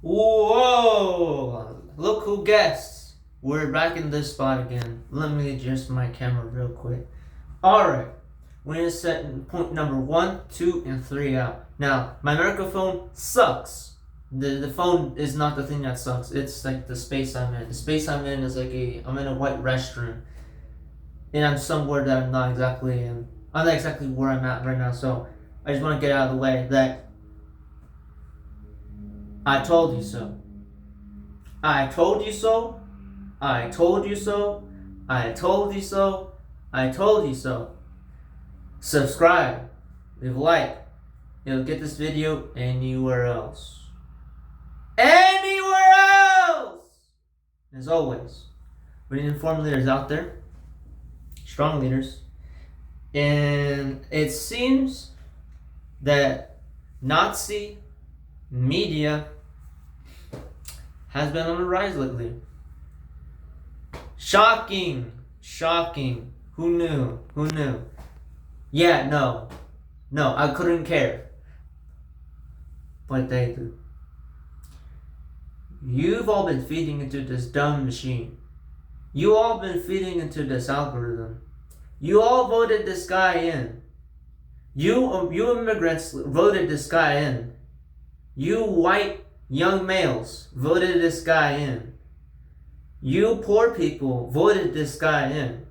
Whoa! Look who guessed. We're back in this spot again. Let me adjust my camera real quick. Alright. We're gonna set point number 1, 2, and 3 out. Now, my microphone sucks. The phone is not the thing that sucks. It's like the space I'm in. The space I'm in is I'm in a white restroom. And I'm somewhere that I'm not exactly where I'm at right now. So I just want to get out of the way that I told you so. I told you so. I told you so. I told you so. I told you so. Subscribe. Leave a like. You'll get this video anywhere else. Anywhere else! As always, we need informed leaders out there. Strong leaders. And it seems that Nazi media has been on the rise lately. Shocking. Shocking. Who knew? Who knew? Yeah, no, I couldn't care. But they do. You've all been feeding into this dumb machine. You all been feeding into this algorithm. You all voted this guy in. You immigrants voted this guy in. You white young males voted this guy in. You poor people voted this guy in.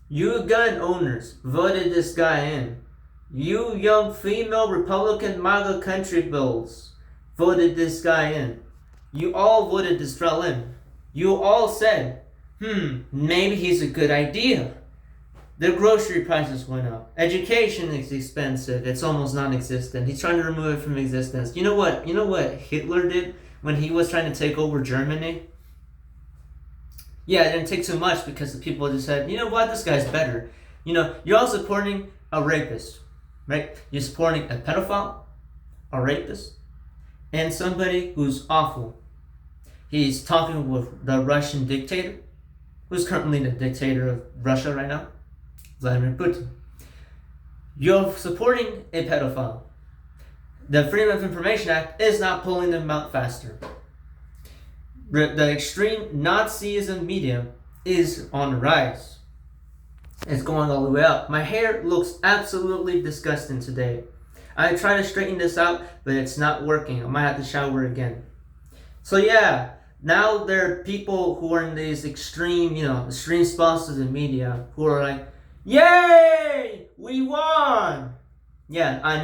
You gun owners voted this guy in. You young female Republican MAGA country bills voted this guy in. You all voted this fella in. You all said, maybe he's a good idea. The grocery prices went up. Education is expensive. It's almost non-existent. He's trying to remove it from existence. You know what Hitler did when he was trying to take over Germany? Yeah, it didn't take too much because the people just said, you know what, this guy's better. You're all supporting a rapist, right? You're supporting a pedophile, a rapist, and somebody who's awful. He's talking with the Russian dictator, who's currently the dictator of Russia right now, Vladimir Putin. You're supporting a pedophile. The Freedom of Information Act is not pulling them out faster. The extreme Nazism media is on the rise. It's going all the way up. My hair looks absolutely disgusting today. I try to straighten this out, but it's not working. I might have to shower again. So yeah, now there are people who are in these extreme spots of the media who are like, yay, we won. Yeah, I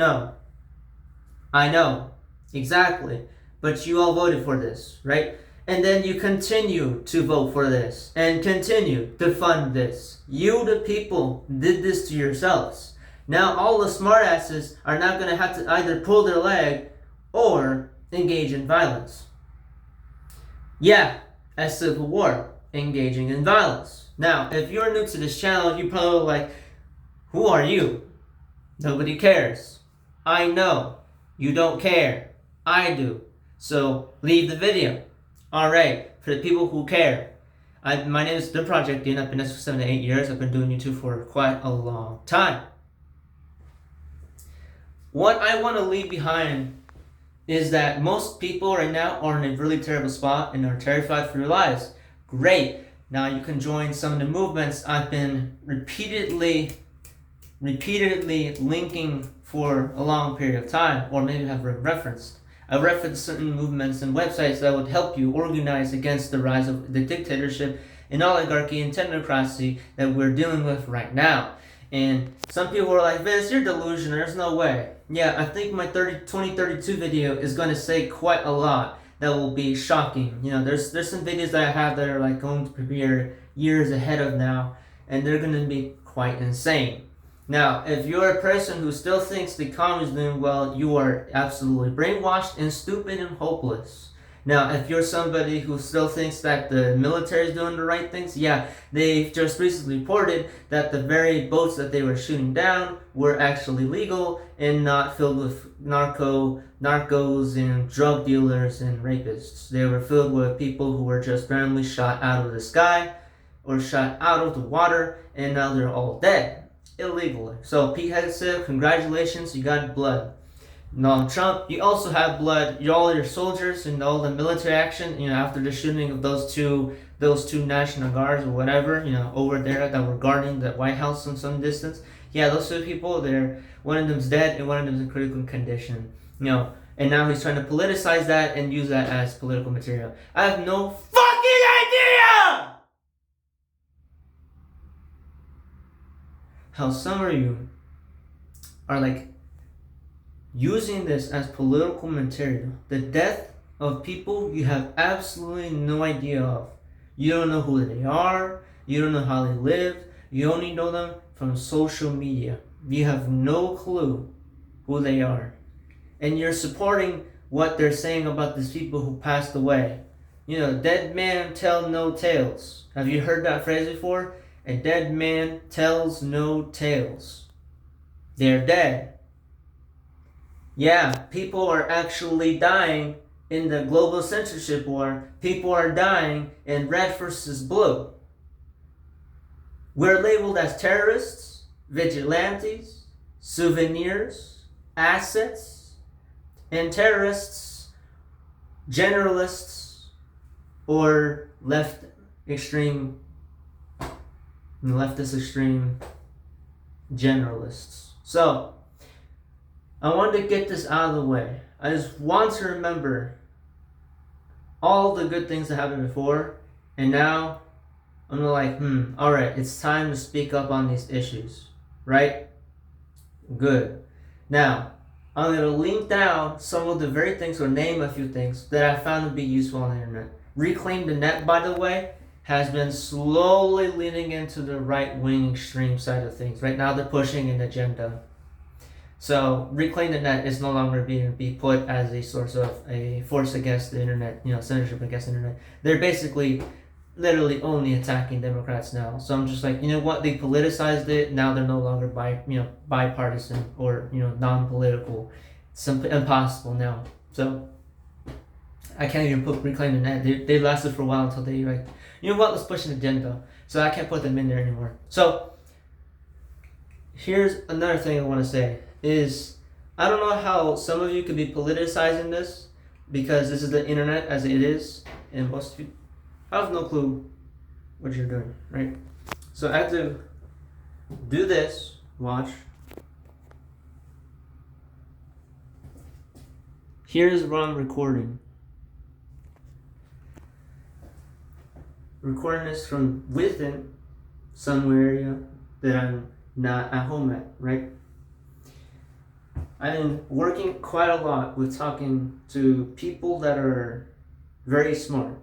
know, exactly. But you all voted for this, right? And then you continue to vote for this and continue to fund this. You, the people, did this to yourselves. Now all the smartasses are not going to have to either pull their leg or engage in violence. Yeah, a civil war, engaging in violence. Now, if you're new to this channel, you're probably like, who are you? Nobody cares. I know. You don't care. I do. So leave the video. Alright, for the people who care. My name is The Project Dean. I've been this for 7 to 8 years. I've been doing YouTube for quite a long time. What I want to leave behind is that most people right now are in a really terrible spot and are terrified for their lives. Great. Now you can join some of the movements I've been repeatedly linking for a long period of time, or maybe have referenced. I've referenced certain movements and websites that would help you organize against the rise of the dictatorship and oligarchy and technocracy that we're dealing with right now. And some people are like, Vince, you're delusional, there's no way. Yeah, I think my 2032 video is going to say quite a lot that will be shocking. There's some videos that I have that are like going to premiere years ahead of now, and they're going to be quite insane. Now, if you're a person who still thinks the economy is doing well, you are absolutely brainwashed and stupid and hopeless. Now, if you're somebody who still thinks that the military is doing the right things, yeah, they just recently reported that the very boats that they were shooting down were actually legal and not filled with narcos and drug dealers and rapists. They were filled with people who were just randomly shot out of the sky or shot out of the water, and now they're all dead. Illegally. So Pete Hegseth, congratulations, you got blood. No, Trump, you also have blood. All your soldiers and all the military action, after the shooting of those two National Guards or whatever, over there that were guarding the White House from some distance. Yeah, those two people, one of them's dead and one of them's in critical condition. And now he's trying to politicize that and use that as political material. I have no fucking idea how some of you are like using this as political material. The death of people you have absolutely no idea of. You don't know who they are. You don't know how they live. You only know them from social media. You have no clue who they are. And you're supporting what they're saying about these people who passed away. Dead man tell no tales. Have you heard that phrase before? A dead man tells no tales. They're dead. Yeah, people are actually dying in the global censorship war. People are dying in red versus blue. We're labeled as terrorists, vigilantes, souvenirs, assets, and terrorists, generalists, or leftist extreme generalists. So, I wanted to get this out of the way. I just want to remember all the good things that happened before, and now I'm like, alright, it's time to speak up on these issues, right? Good. Now, I'm going to link down some of the very things, or name a few things, that I found to be useful on the internet. Reclaim the Net, by the way, has been slowly leaning into the right-wing extreme side of things. Right now they're pushing an agenda. So Reclaim the Net is no longer being put as a source of a force against the internet, censorship against the internet. They're basically literally only attacking Democrats now. So I'm just like, what? They politicized it. Now they're no longer bipartisan or, non-political. It's impossible now. So I can't even put Reclaim the Net. They lasted for a while until they like, let's push an agenda. So I can't put them in there anymore. So here's another thing I want to say is, I don't know how some of you could be politicizing this, because this is the internet as it is, and most of you have no clue what you're doing, right? So I have to do this. Watch. Here's what I'm recording. Recording this from within some area that I'm not at home at, right? I've been working quite a lot with talking to people that are very smart,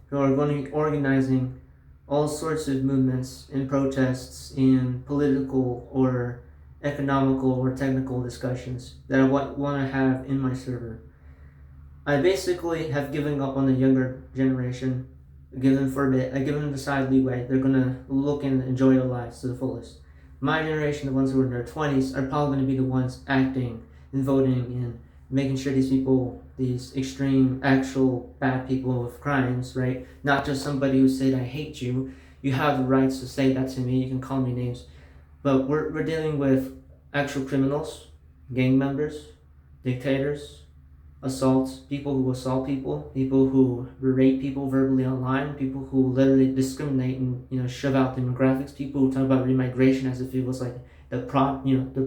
who are going to be organizing all sorts of movements and protests and political or economical or technical discussions that I want to have in my server. I basically have given up on the younger generation, given them for a bit. I give them the side leeway. They're going to look and enjoy their lives to the fullest. My generation, the ones who are in their 20s, are probably going to be the ones acting and voting and making sure these people, these extreme, actual bad people with crimes, right? Not just somebody who said, I hate you. You have the rights to say that to me. You can call me names. But we're dealing with actual criminals, gang members, dictators, assaults, people who assault people, people who berate people verbally online, people who literally discriminate and shove out demographics, people who talk about remigration as if it was like the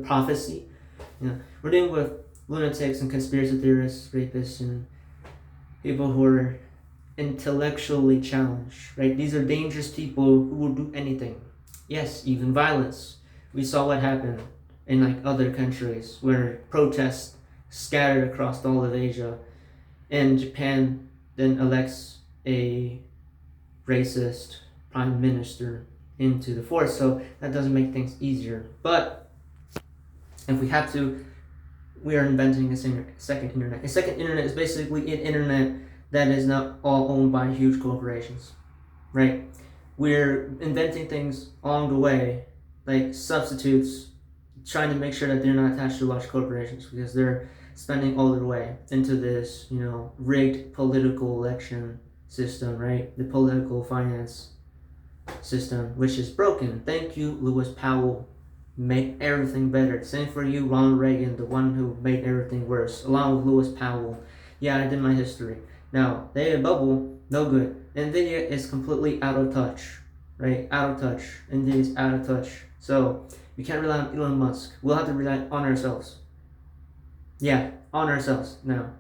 prophecy. We're dealing with lunatics and conspiracy theorists, rapists, and people who are intellectually challenged, right? These are dangerous people who will do anything. Yes, even violence. We saw what happened in other countries where protests scattered across all of Asia, and Japan then elects a racist prime minister into the force. So that doesn't make things easier. But if we have to, we are inventing a second internet. A second internet is basically an internet that is not all owned by huge corporations, right? We're inventing things along the way, like substitutes, trying to make sure that they're not attached to large corporations, because they're spending all their way into this, rigged political election system, right? The political finance system, which is broken. Thank you, Lewis Powell. make everything better. Same for you, Ronald Reagan, the one who made everything worse, along with Lewis Powell. Yeah, I did my history. Now, data bubble, no good. NVIDIA is completely out of touch, right? Out of touch. NVIDIA is out of touch. So, we can't rely on Elon Musk. We'll have to rely on ourselves. Yeah, on ourselves. Now,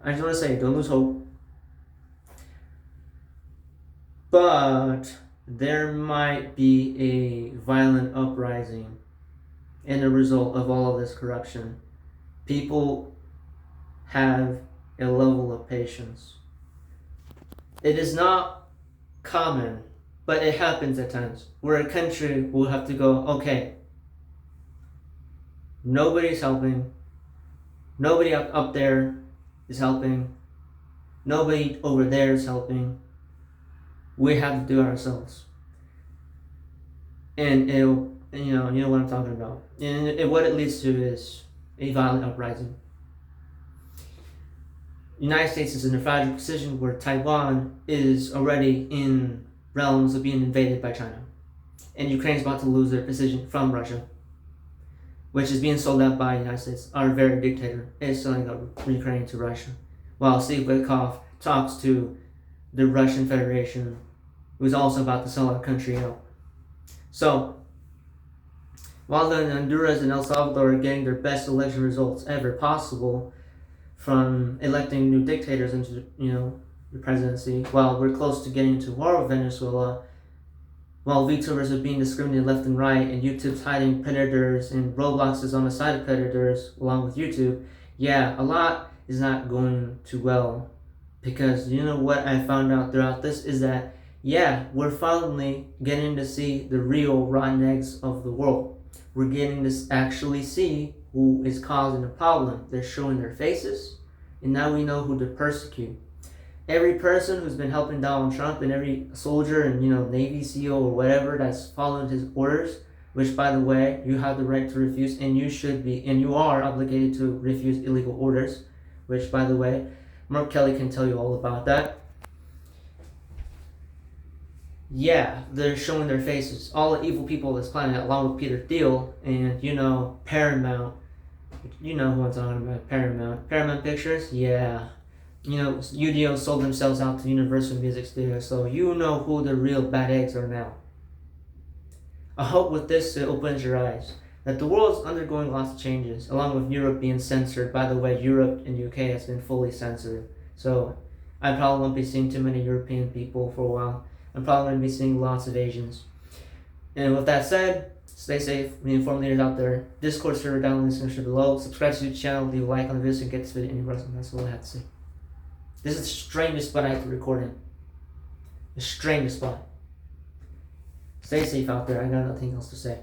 I just want to say, don't lose hope. But there might be a violent uprising in the result of all of this corruption. People have a level of patience. It is not common, but it happens at times where a country will have to go, okay, nobody's helping, nobody up there is helping, nobody over there is helping. We have to do it ourselves. And it'll, you know what I'm talking about. And what it leads to is a violent uprising. The United States is in a fragile position where Taiwan is already in realms of being invaded by China. And Ukraine is about to lose their position from Russia, which is being sold out by the United States. Our very dictator is selling out Ukraine to Russia, while Steve Witkoff talks to the Russian Federation, who's also about to sell our country out. So, while the Honduras and El Salvador are getting their best election results ever possible from electing new dictators into, the presidency, while we're close to getting into war with Venezuela, while VTubers are being discriminated left and right, and YouTube's hiding predators, and Roblox is on the side of predators along with YouTube, yeah, a lot is not going too well. Because you know what I found out throughout this is that, yeah, we're finally getting to see the real rotten eggs of the world. We're getting to actually see who is causing the problem. They're showing their faces, and now we know who to persecute. Every person who's been helping Donald Trump, and every soldier and Navy SEAL or whatever that's following his orders, which by the way, you have the right to refuse, and you should be, and you are obligated to refuse illegal orders, which by the way, Mark Kelly can tell you all about that. Yeah, they're showing their faces. All the evil people on this planet, along with Peter Thiel and, Paramount. You know who I'm talking about, Paramount. Paramount Pictures? Yeah. UDO sold themselves out to Universal Music Studios, so you know who the real bad eggs are now. I hope with this it opens your eyes that the world is undergoing lots of changes, along with Europe being censored. By the way, Europe and UK has been fully censored, so I probably won't be seeing too many European people for a while. I'm probably going to be seeing lots of Asians. And with that said, stay safe, be informed leaders out there. Discord server down in the description below. Subscribe to the channel, leave a like on the video, and get this video anywhere else. That's all I have to say. This is the strangest spot I have to record in. The strangest spot. Stay safe out there. I got nothing else to say.